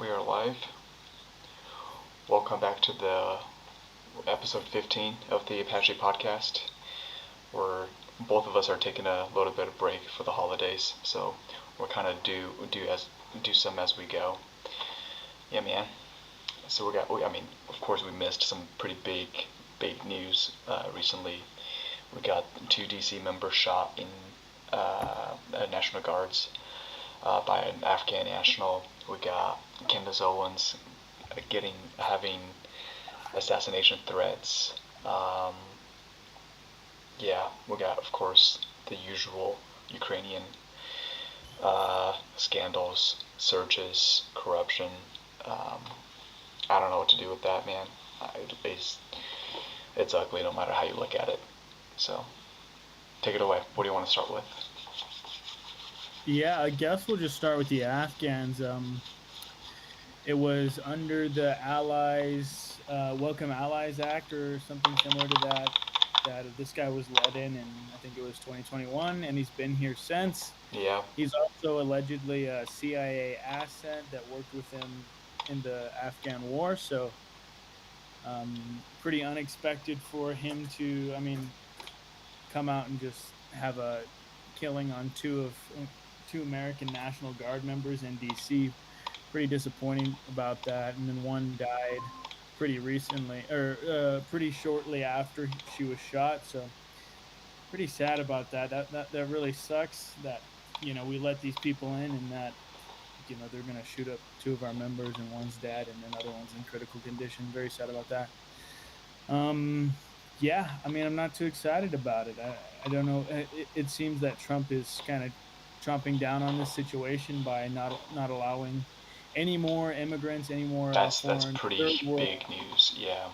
We are live. Welcome back to the episode 15 of the Apache podcast, where both of us are taking a little bit of break for the holidays, so we're kind of do some as we go. Yeah, man. So of course, we missed some pretty big news recently. We got two DC members shot in National Guards by an Afghan national. We got Candace Owens having assassination threats. Um, yeah, we got of course the usual Ukrainian scandals, surges, corruption. Um, I don't know what to do with that, man. It's ugly no matter how you look at it. So take it away. What do you want to start with? Yeah, I guess we'll just start with the Afghans. It was under the Allies, Welcome Allies Act or something similar to that. That this guy was let in I think it was 2021, and he's been here since. Yeah, He's also allegedly a CIA asset that worked with him in the Afghan war. So, pretty unexpected for him to, come out and just have a killing on two American National Guard members in DC. Pretty disappointing about that. And then one died pretty recently, or pretty shortly after she was shot. So pretty sad about that. That really sucks. That we let these people in, and that they're gonna shoot up two of our members, and one's dead, and then other one's in critical condition. Very sad about that. Um, yeah, I'm not too excited about it. I don't know. It seems that Trump is kind of chomping down on this situation by not allowing any more immigrants, any more that's foreign third pretty world, big news. Yeah,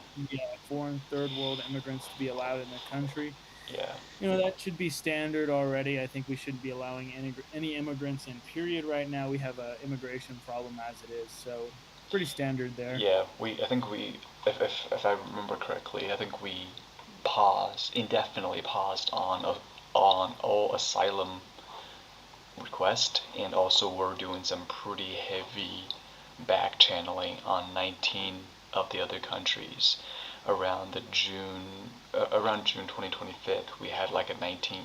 foreign third world immigrants to be allowed in the country. yeah. That should be standard already. I think we shouldn't be allowing any immigrants in. Period. Right now, we have a immigration problem as it is, so pretty standard there. Yeah, I think if I remember correctly, I think we indefinitely paused on all asylum requests, and also we're doing some pretty heavy back channeling on 19 of the other countries. Around June 2025, we had like a 19.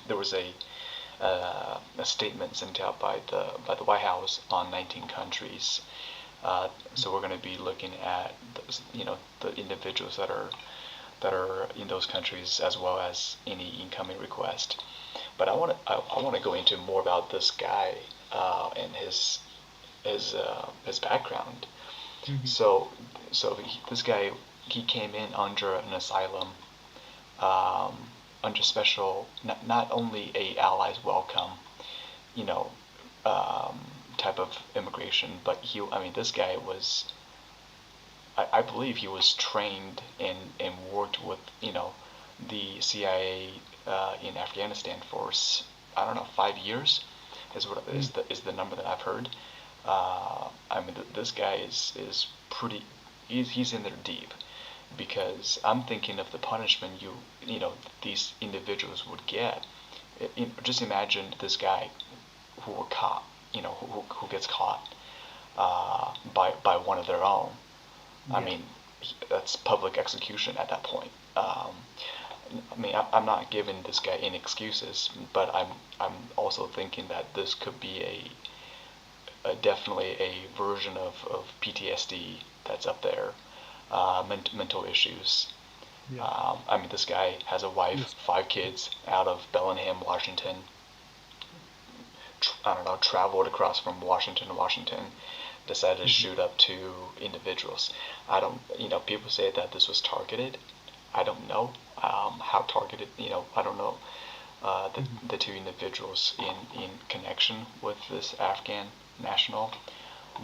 There was a statement sent out by the White House on 19 countries. So we're going to be looking at the individuals that are in those countries as well as any incoming request. But I want to go into more about this guy and his background. Hmm. So this guy, he came in under an asylum, um, under special, not only a allies welcome, you know, um, type of immigration, but this guy was, I believe he was trained and worked with, the CIA in Afghanistan for, I don't know, 5 years is the number that I've heard. This guy is pretty, he's in there deep, because I'm thinking of the punishment these individuals would get. Just imagine this guy who were caught, who gets caught by one of their own. I Yeah. mean, that's public execution at that point. I'm not giving this guy any excuses, but I'm also thinking that this could be definitely a version of PTSD that's up there, mental issues. Yeah. This guy has a wife, Yes. 5 kids out of Bellingham, Washington. I don't know, traveled across from Washington to Washington, decided to Mhm. shoot up two individuals. I don't, people say that this was targeted. I don't know how targeted. I don't know Mhm. the two individuals in connection with this Afghan national,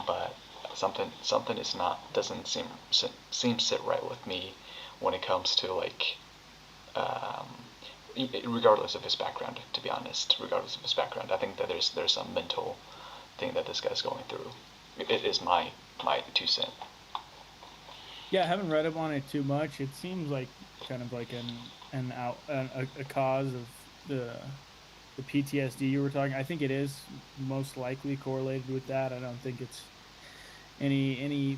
but something is not doesn't seem sit right with me when it comes to like um, regardless of his background. To be honest, regardless of his background, I think that there's some mental thing that this guy's going through. It is my 2 cent. Yeah, I haven't read up on it too much. It seems like kind of like a cause of the PTSD you were talking. I think it is most likely correlated with that. I don't think any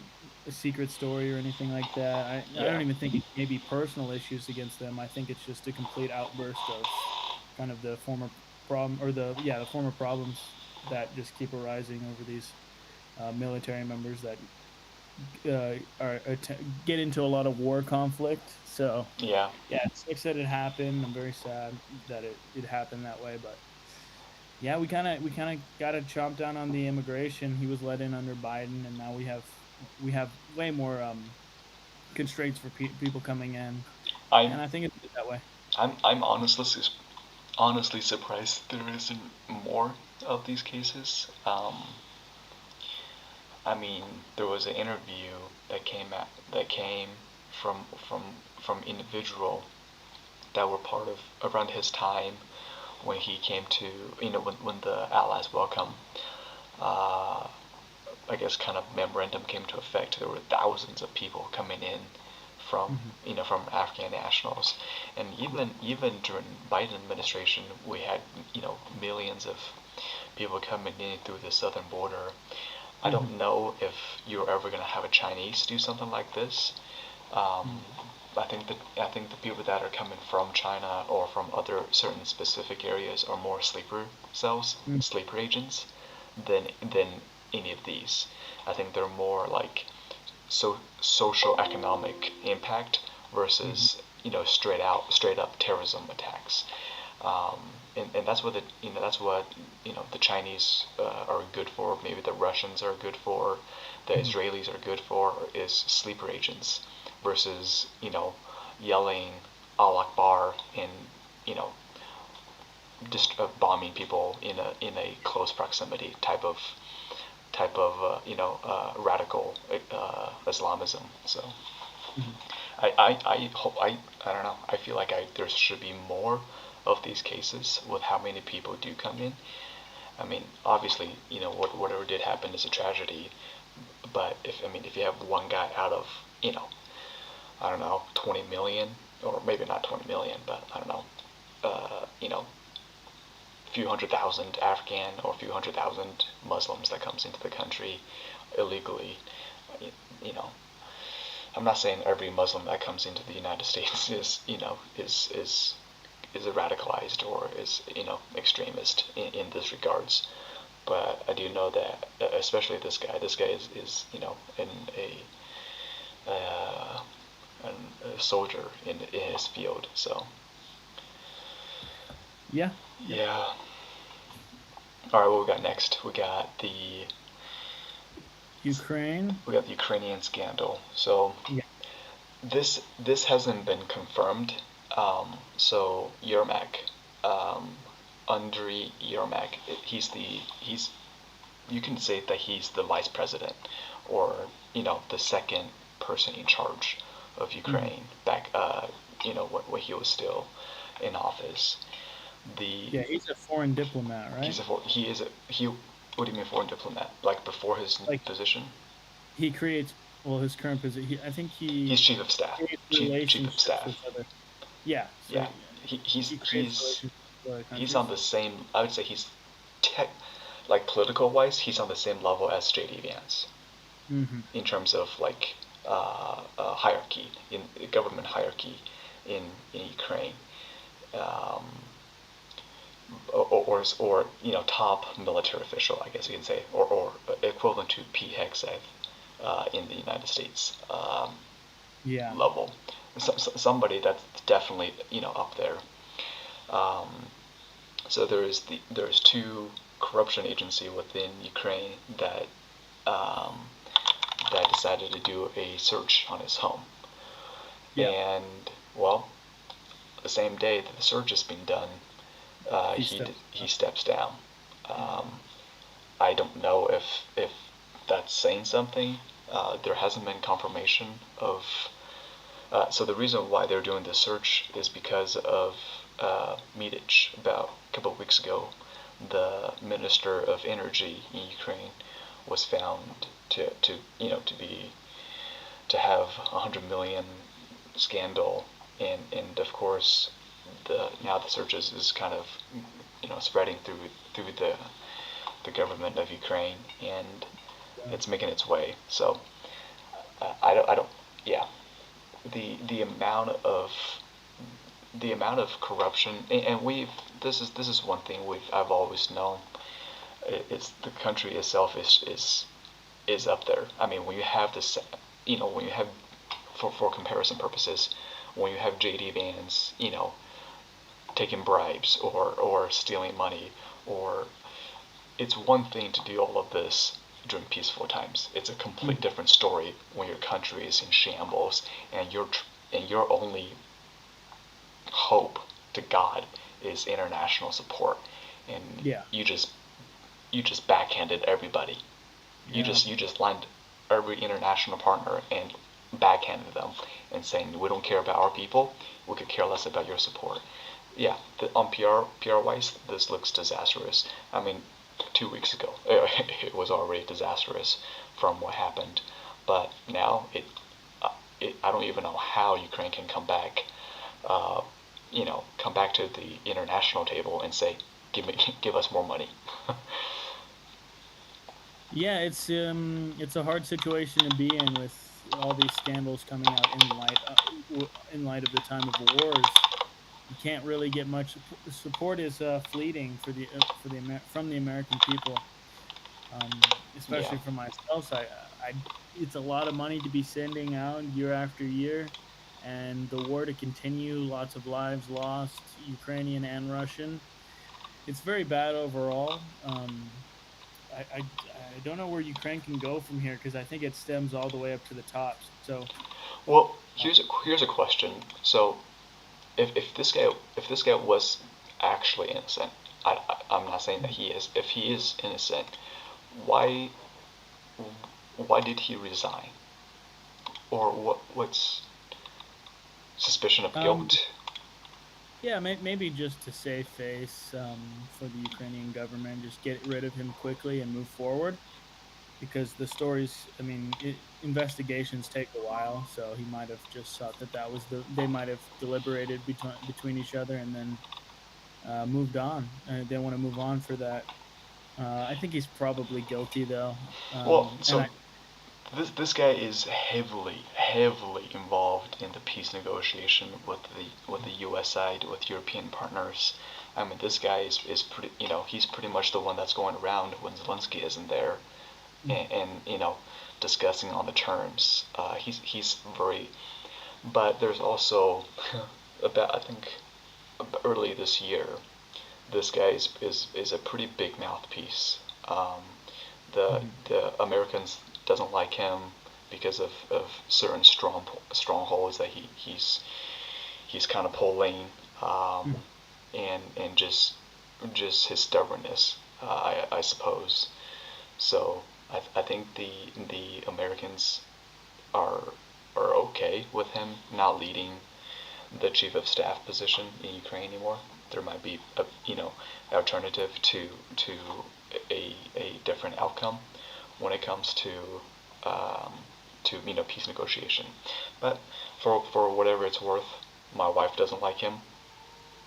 secret story or anything like that. I Yeah. don't even think it may be personal issues against them. I think it's just a complete outburst of kind of the former problem, or the former problems that just keep arising over these military members that get into a lot of war conflict. So Yeah. yeah, it sucks that it happened. I'm very sad that it happened that way, but yeah, we kind of got to chomp down on the immigration. He was let in under Biden, and now we have way more constraints for people coming in, I'm and I think it's good that way. I'm honestly surprised there isn't more of these cases. I mean, there was an interview that came from individual that were part of around his time when he came to, when the Allies welcome, uh, I guess, kind of memorandum came to effect. There were thousands of people coming in from Hmm. from Afghan nationals, and even during Biden administration, we had millions of people coming in through the southern border. I Hmm. don't know if you're ever going to have a Chinese do something like this. Um, Hmm. I think the people that are coming from China or from other certain specific areas are more sleeper cells, Hmm. sleeper agents, than any of these. I think they're more like social economic impact Hmm. versus straight up terrorism attacks. Um, and that's what that's what the Chinese are good for. Maybe the Russians are good for. The Hmm. Israelis are good for is sleeper agents versus yelling Allah Akbar and you know just bombing people in a close proximity type of radical Islamism. So Hmm. I hope I don't know. I feel like there should be more of these cases with how many people do come in. I mean, obviously, whatever did happen is a tragedy, but if you have one guy out of I don't know 20 million, or maybe not 20 million, but I don't know, a few hundred thousand Afghan or a few hundred thousand Muslims that comes into the country illegally, you know, I'm not saying every Muslim that comes into the United States is is radicalized or is extremist in this regards, but I do know that especially this guy is in uh, a soldier in his field. So Yeah. Yep. yeah. All right, what we got next? Ukraine. We got the Ukrainian scandal. So Yeah. this hasn't been confirmed. So Yermak, um, Andriy Yermak, he's you can say that he's the vice president, or the second person in charge of Hmm. Ukraine back when he was still in office. The Yeah, he's a foreign diplomat, right? he is a he. What do you mean foreign diplomat? Like before his Like position? he creates, well, his current position. I think He's he chief of staff. creates Chief of relationships staff. with other. Yeah, so Yeah, he, he's he creates he's relationships with other he's on countries. the same. I would say he's tech, like political wise, he's on the same level as JD Vance Hmm. in terms of like hierarchy in government hierarchy in Ukraine, um, or top military official, I guess you can say, or equivalent to Pete Hegseth in the United States Yeah. level. Somebody that's definitely up there. Um, so there's two corruption agency within Ukraine um, that decided to do a search on his home, Yeah. and well, the same day that the search has been done, He steps he up. steps down. Hmm. Um, I don't know if that's saying something. There hasn't been confirmation of. So the reason why they're doing this search is because of Medich. About a couple of weeks ago, the Minister of Energy in Ukraine was found to have 100 million scandal, and of course the search is kind of spreading through the government of Ukraine, and it's making its way. So I don't, yeah. The amount of corruption, and we've this is one thing I've always known. It's the country itself is up there. I mean, when you have this, when you have for comparison purposes, when you have JD Vance, taking bribes or stealing money, or it's one thing to do all of this during peaceful times. It's a complete Mhm. different story when your country is in shambles and your only hope to God is international support, and Yeah, you just you just backhanded everybody. yeah, You just lined every international partner and backhanded them and saying we don't care about our people, we could care less about your support. Yeah, on PR wise, this looks disastrous. I mean, 2 weeks ago it was already disastrous from what happened, but now I don't even know how Ukraine can come back, uh, come back to the international table and say give us more money. yeah. It's a hard situation to be in with all these scandals coming out in light of the time of wars. You can't really get much support is fleeting for the from the American people, Yeah. especially for myself. So I it's a lot of money to be sending out year after year, and the war to continue. Lots of lives lost, Ukrainian and Russian. It's very bad overall. I don't know where Ukraine can go from here because I think it stems all the way up to the top. So Well, uh, here's a question. So if this guy was actually innocent, I'm not saying that he is. If he is innocent, why why did he resign? Or what's suspicion of um, guilt? yeah, maybe just to save face for the Ukrainian government, just get rid of him quickly and move forward because the stories, I mean, investigations take a while, so he might have just thought that that was they might have deliberated between each other and then moved on. They want to move on for that. I think he's probably guilty though, Well, and I. so this guy is heavily involved in the peace negotiation with the U.S. side, with European partners. I mean, this guy is pretty, he's pretty much the one that's going around when Zelensky isn't there, and discussing on the terms. He's very, but there's also about I think early this year, this guy is a pretty big mouthpiece. Mhm. The Americans doesn't like him because of certain strongholds that he's kind of pulling, um, Mhm. and just his stubbornness, I suppose. So I think the Americans are are okay with him not leading the chief of staff position in Ukraine anymore. There might be a alternative to a different outcome when it comes um, to peace negotiation. But for whatever it's worth, my wife doesn't like him.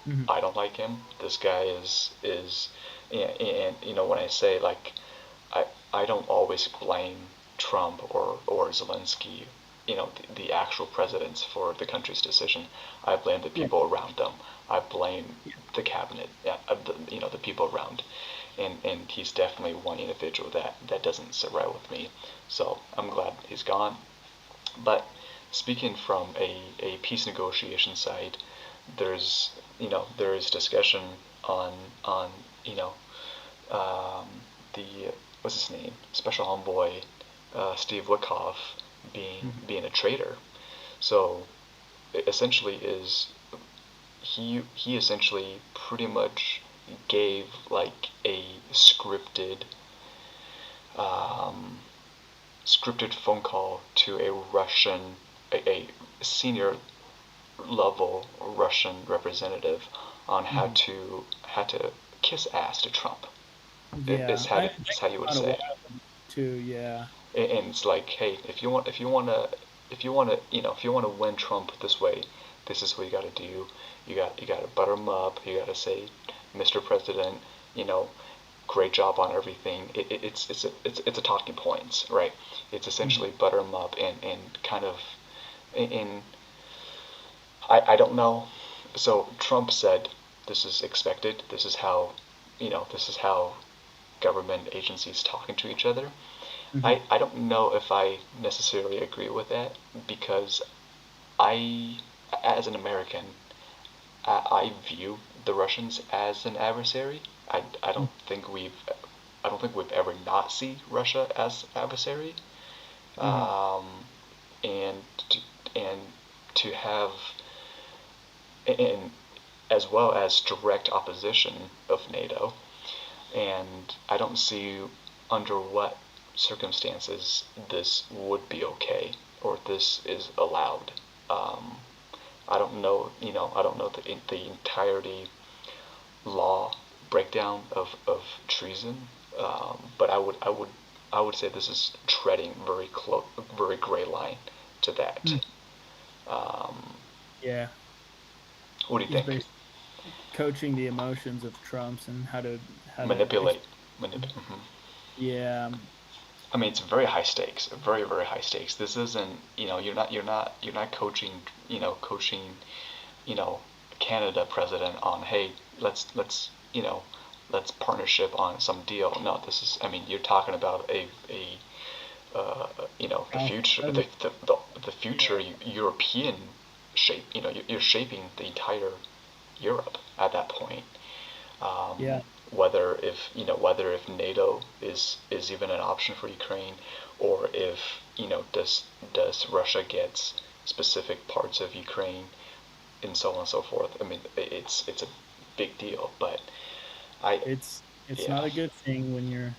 Mhm. I don't like him. This guy is and when I say like I I don't always blame Trump or Zelensky, the actual presidents for the country's decision. I blame the Right. people around them. I blame Yeah. the cabinet, yeah, the people around, and he's definitely one individual that doesn't sit right with me. So I'm glad he's gone. But speaking from a peace negotiation side, there's there is discussion on you know um, the what's his name, Special Envoy Steve Witkoff Mhm. being a traitor. So essentially is he essentially pretty much gave like a um, scripted phone call to a Russian a senior level Russian representative on Mhm. how to kiss ass to Trump. Yeah, I that Is how you came would out a say while it. ago too. Yeah. And it's like, hey, if you want to, if you want to win Trump this way, this is what you got to do. You got to butter him up. You got to say, Mr. President, you know, great job on everything. It's a talking points, right? It's Mhm. essentially butter them up and kind of in I don't know. So Trump said this is expected. This is how this is how government agencies talking to each other. Mhm. I don't know if I necessarily agree with that because I, as an American, I view the Russians as an adversary. Mhm. I don't think we've ever not see Russia as adversary. Mhm. Um, and and to have and as well as direct opposition of NATO. And I don't see under what circumstances this would be okay or this is allowed. Um, I don't know, I don't know the entirety law breakdown of treason, but I would say this is treading very close, very gray line to that. Mhm. Um, Yeah, what do you he's think? basically coaching the emotions of Trump's and how to Manipulate, mhm. yeah, I mean, it's very high stakes, very very high stakes. This isn't, you're not coaching, coaching, you know, Canada president on, hey, let's let's partnership on some deal. No, this is, I mean, you're talking about a the powerful future, president. the Yeah, future European shape. You're shaping the entire Europe at that point. yeah. Whether if NATO is even an option for Ukraine, or if does Russia get specific parts of Ukraine, and so on and so forth. I mean, it's a big deal, but I It's yeah. not a good thing when you're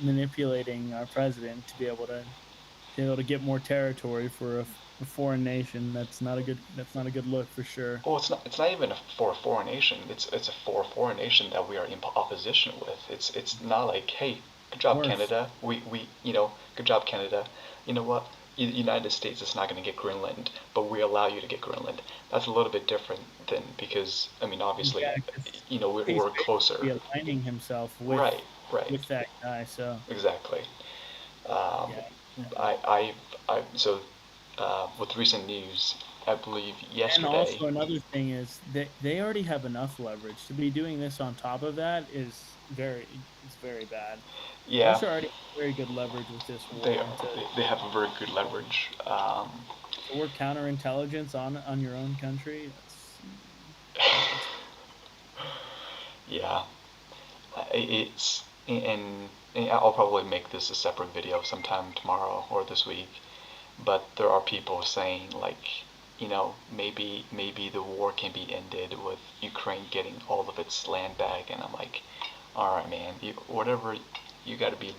manipulating our president to be able to get more territory for a foreign nation. That's not a good look for sure. Well, it's not even for a foreign nation. It's for a foreign nation that we are in opposition with. It's not like, hey, good job Worse. Canada. Good job Canada. You know what? United States is not going to get Greenland, but we allow you to get Greenland. That's a little bit different than, because I mean, Yeah, obviously, 'cause he's we're closer. basically aligning himself with Right, right, with that guy. So exactly. Um, yeah, so with recent news, I believe and yesterday. also another thing is they already have enough leverage. To be doing this on top of that is very bad. Yeah, Russia already has very good leverage with this they war, and to they have a very good leverage. to work counterintelligence on your own country, that's Yeah, it's and I'll probably make this a separate video sometime tomorrow or this week. But there are people saying, like, maybe the war can be ended with Ukraine getting all of its land back, and I'm like, all right, man, whatever. You got to be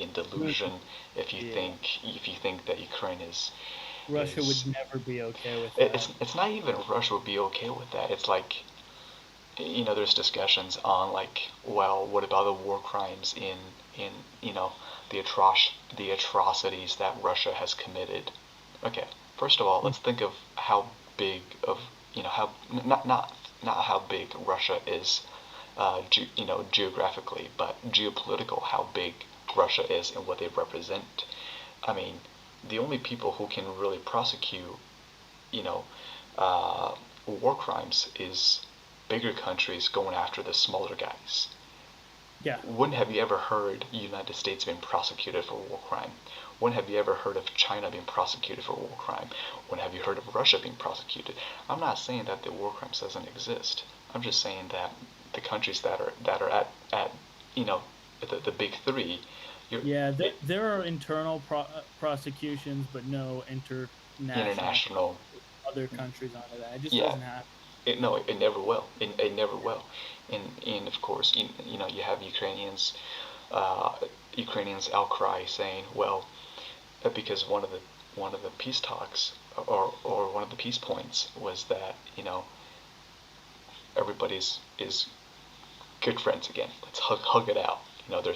in delusion yeah. if you think that Ukraine Russia would is never be okay with that. it's not even Russia would be okay with that. It's like, there's discussions on, like, well, what about the war crimes in the atrocities that Russia has committed? Okay, first of all, Mm, let's think of how big of how not how big Russia is, geographically, but geopolitical, how big Russia is and what they represent. I mean, the only people who can really prosecute, you know, uh, war crimes is bigger countries going after the smaller guys. yeah. When have you ever heard the United States being prosecuted for war crime? When have you ever heard of China being prosecuted for war crime? When have you heard of Russia being prosecuted? I'm not saying that the war crimes doesn't exist. I'm just saying that the countries that are at you know the big three, you're Yeah, it, there are internal prosecutions, but no international international. other countries onto that. It just Yeah, doesn't happen. no, it never will. It never will. And of course, you have uh, Ukrainians outcry saying, well, because one of the peace talks, or one of the peace points was that everybody's is good friends again. Let's hug it out.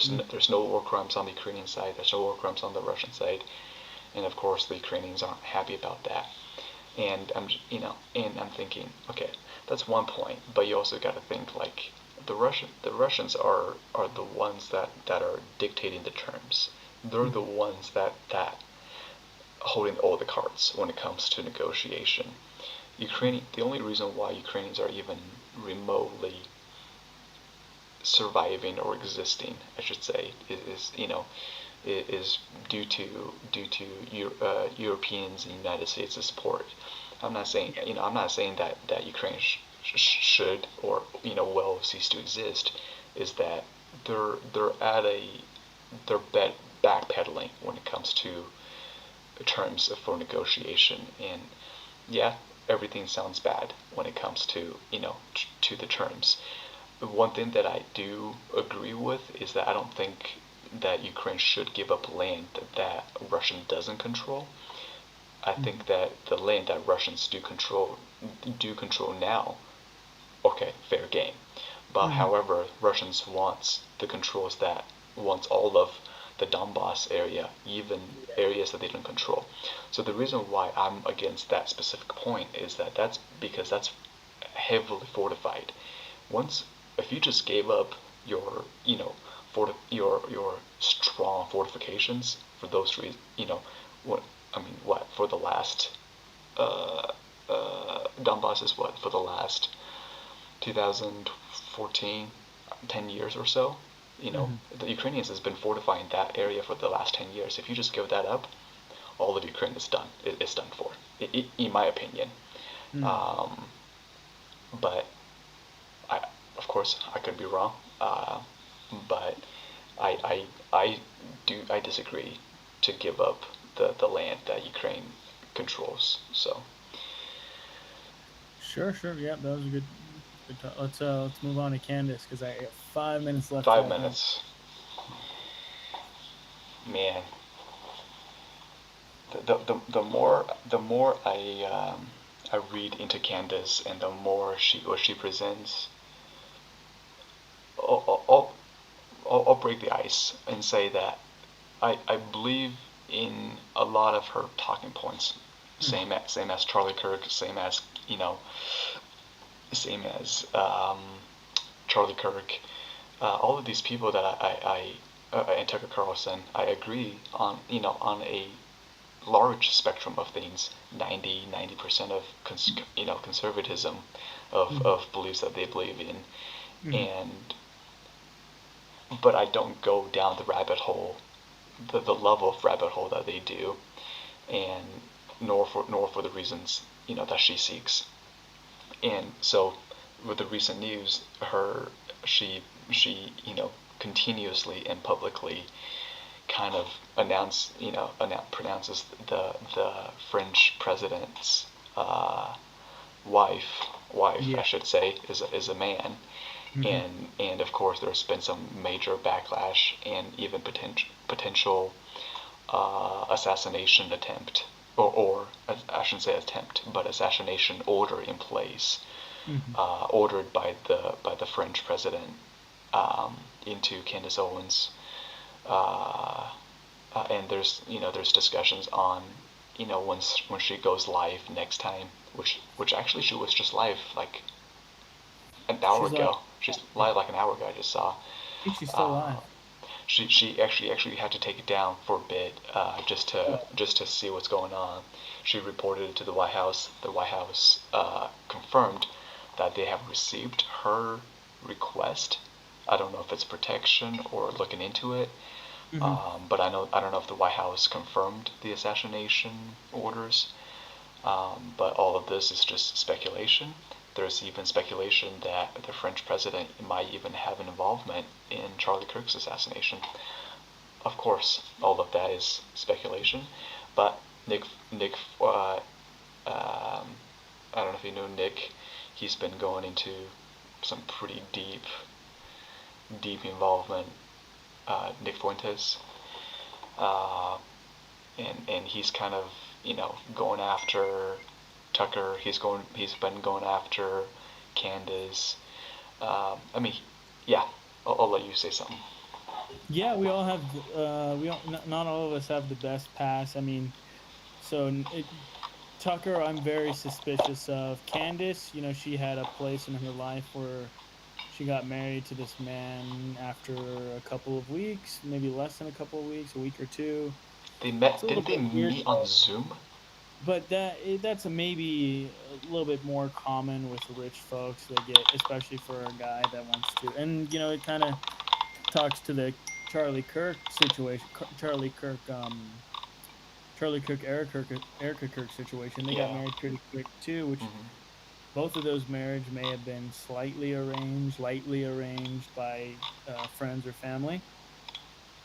Mm. There's no war crimes on the Ukrainian side. There's no war crimes on the Russian side, and of course the Ukrainians aren't happy about that. And I'm thinking, okay, that's one point, but you also got to think, like, The Russians are the ones that are dictating the terms. They're the Mhm. ones that holding all the cards when it comes to negotiation. Mhm. The only reason why Ukrainians are even remotely surviving or existing, I should say, is due to Europeans and United States' support. I'm not saying that Ukraine should or will cease to exist. Is that they're at a they're backpedaling when it comes to terms for negotiation, and yeah, everything sounds bad when it comes to to the terms. One thing that I do agree with is that I don't think that Ukraine should give up land that Russia doesn't control. I Mhm. think that the land that Russians do control now, okay, fair game. But Mhm. however, Russians wants all of the Donbass area, even Yeah. areas that they don't control. So the reason why I'm against that specific point is that that's because that's heavily fortified. Once If you just gave up your your strong fortifications for those reasons, what what for the last uh, Donbass is what for the last 2014, 10 years or so. Mhm. The Ukrainians has been fortifying that area for the last 10 years. If you just give that up, all of Ukraine is done. It's done for, in my opinion. Mhm. Um, but I, of course, I could be wrong. But I disagree to give up the land that Ukraine controls. So Sure, sure. Yeah, that was a good talk. Let's move on to Candace because I got 5 minutes left till five I have. minutes, man. The more I read into Candace and the more she presents, I'll, I'll, I'll break the ice and say that I believe in a lot of her talking points. Mhm. Same as Charlie Kirk, same as Charlie Kirk. All of these people that and Tucker Carlson, I agree on on a large spectrum of things. 90% of conservatism, of, Mhm. of beliefs that they believe in, Mhm. and but I don't go down the rabbit hole, the level of rabbit hole that they do, and nor for the reasons that she seeks. And so, with the recent news, she continuously and publicly kind of pronounces the French president's uh, wife I Yeah. should say is a man, Mhm. and of course there's been some major backlash and even potential assassination attempt, or I shouldn't say attempt, but assassination order in place, Mhm. ordered by the French president into Candace Owens, uh, and there's discussions on when she goes live next time, which actually she was just live like an hour She's live. ago. She's Yeah. live like an hour ago. I just saw. I think she's still Uh, live. she actually had to take it down for a bit, just to Oh. just to see what's going on. She reported it to the White House. The White House confirmed that they have received her request. I don't know if it's protection or looking into it, Mhm. but I don't know if the White House confirmed the assassination orders. But all of this is just speculation. There's even speculation that the French president might even have an involvement in Charlie Kirk's assassination. Of course, all of that is speculation, but Nick, I don't know if you know Nick. He's been going into some pretty deep involvement. Nick Fuentes, uh, and he's kind of going after Tucker. He's been going after Candace. I mean, yeah. I'll let you say something. Yeah, we all have. We all, not all of us have the best pass. I mean, so Tucker, I'm very suspicious of. Candace, she had a place in her life where she got married to this man after a couple of weeks, maybe less than a couple of weeks, a week or two. They It's met. a little Didn't they bit weird, meet on Zoom? but that's a maybe a little bit more common with rich folks. They get, especially for a guy that wants to, and it kind of talks to the Charlie Kirk situation, Charlie Kirk, Erica Kirk situation. They got Yeah. married pretty quick too, which Hmm. both of those marriage may have been slightly arranged, lightly arranged by friends or family.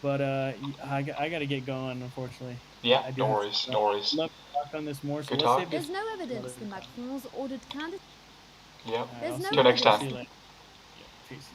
But I got to get going. Unfortunately, Yeah. I do No have worries. to. No worries. Love to talk on this more, so Good let's talk. save this There's no for evidence another the time. Macrons ordered candidates. Yep. All right, There's I'll no Till next see evidence time. you the later. Yeah, peace.